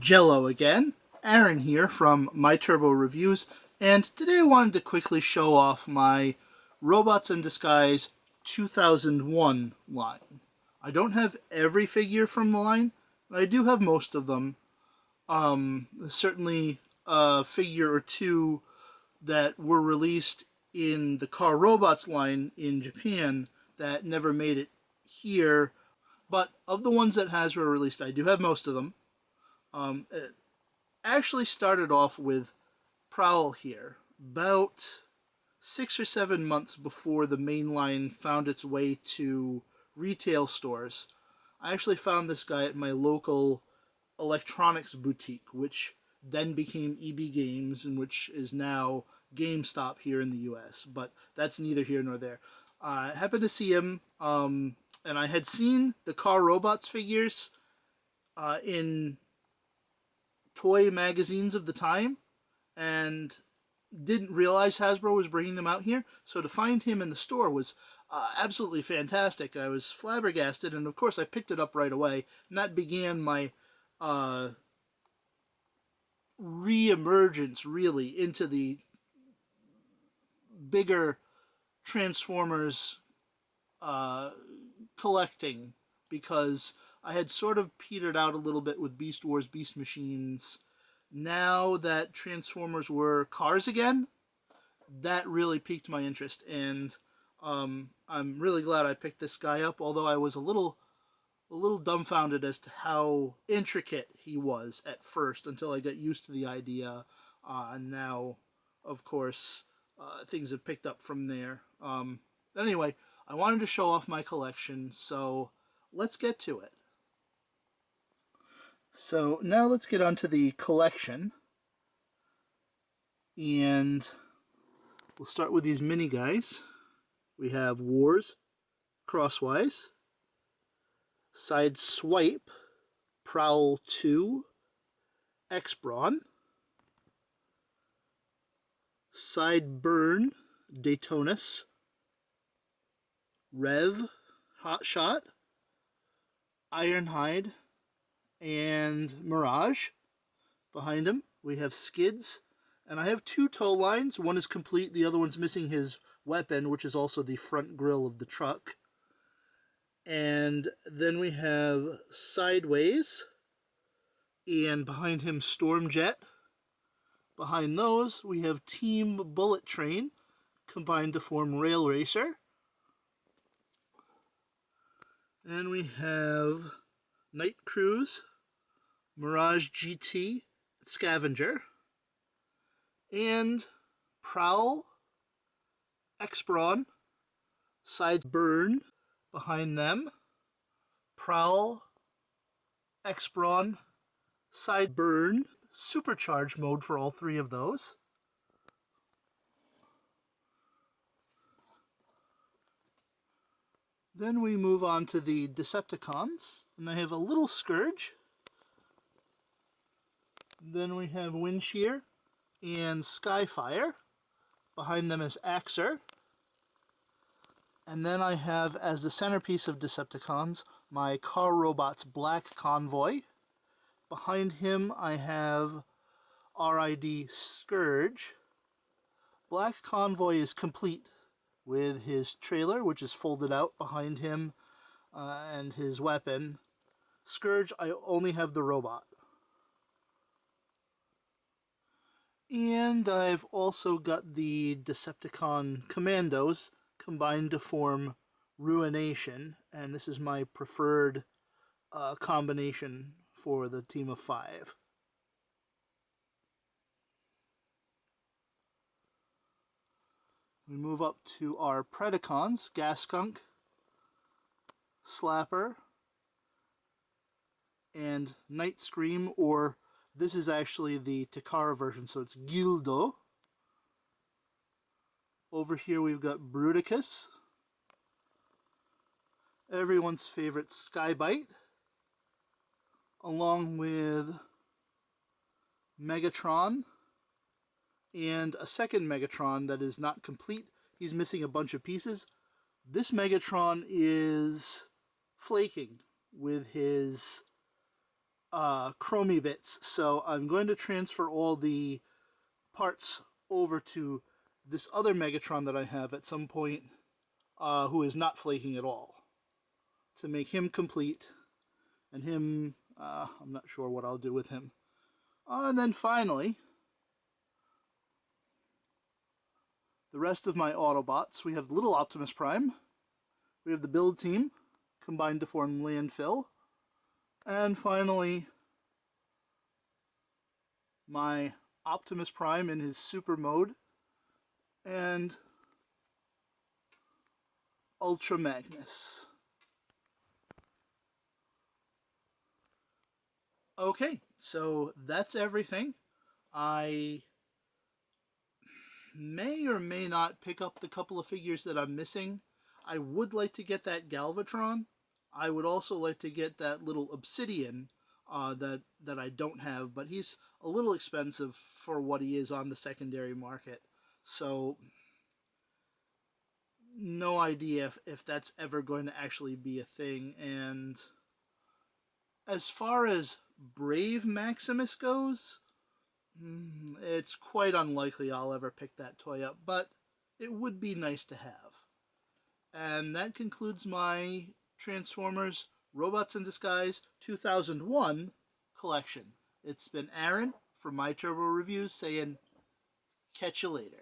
Jello again. Aaron here from My Turbo Reviews, and today I wanted to quickly show off my Robots in Disguise 2001 line. I don't have every figure from the line, but I do have most of them. Certainly a figure or two that were released in the Car Robots line in Japan that never made it here, but of the ones that Hasbro released, I do have most of them. It actually started off with Prowl here, about 6 or 7 months before the main line found its way to retail stores. I actually found this guy at my local electronics boutique, which then became EB Games, and which is now GameStop here in the US, but that's neither here nor there. I happened to see him, and I had seen the Car Robots figures in toy magazines of the time, and didn't realize Hasbro was bringing them out here. So to find him in the store was absolutely fantastic. I was flabbergasted, and of course I picked it up right away, and that began my re-emergence, really, into the bigger Transformers collecting, because I had sort of petered out a little bit with Beast Wars, Beast Machines. Now that Transformers were cars again, that really piqued my interest, and I'm really glad I picked this guy up, although I was a little dumbfounded as to how intricate he was at first until I got used to the idea, and now, of course, things have picked up from there. Anyway, I wanted to show off my collection, so let's get to it. So now let's get onto the collection, and we'll start with these mini guys. We have Wars, Crosswise, Side Swipe, Prowl 2, X-Brawn, Side Burn, Daytonus, Rev, Hotshot, Ironhide, and Mirage. Behind him we have Skids, and I have two tow lines. One is complete, the other one's missing his weapon, which is also the front grille of the truck. And then we have Sideways, and behind him Stormjet. Behind those we have Team Bullet Train, combined to form Rail Racer. And we have Night Cruise, Mirage GT, Scavenger, and Prowl, X-Brawn, Side Burn. Behind them, Prowl, X-Brawn, Side Burn, Supercharge mode for all three of those. Then we move on to the Decepticons, and I have a little Scourge. Then we have Windshear and Skyfire. Behind them is Axer. And then I have, as the centerpiece of Decepticons, my Car Robots Black Convoy. Behind him I have RID Scourge. Black Convoy is complete with his trailer, which is folded out behind him, and his weapon. Scourge, I only have the robot. And I've also got the Decepticon Commandos combined to form Ruination, and this is my preferred combination for the team of 5. We move up to our Predacons, Gaskunk, Slapper, and Night Scream, or this is actually the Takara version, so it's Gildo. Over here we've got Bruticus, everyone's favorite Skybite, along with Megatron, and a second Megatron that is not complete. He's missing a bunch of pieces. This Megatron is flaking with his chromie bits, so I'm going to transfer all the parts over to this other Megatron that I have at some point, who is not flaking at all, to make him complete. And him, I'm not sure what I'll do with him. And then finally, the rest of my Autobots. We have Little Optimus Prime. We have the build team, combined to form Landfill. And finally, my Optimus Prime in his super mode. And Ultra Magnus. Okay, so that's everything. I may or may not pick up the couple of figures that I'm missing. I would like to get that Galvatron. I would also like to get that little Obsidian that I don't have, but he's a little expensive for what he is on the secondary market. So, no idea if that's ever going to actually be a thing. And as far as Brave Maximus goes, it's quite unlikely I'll ever pick that toy up, but it would be nice to have. And that concludes my Transformers Robots in Disguise 2001 collection. It's been Aaron from My Turbo Reviews saying, catch you later.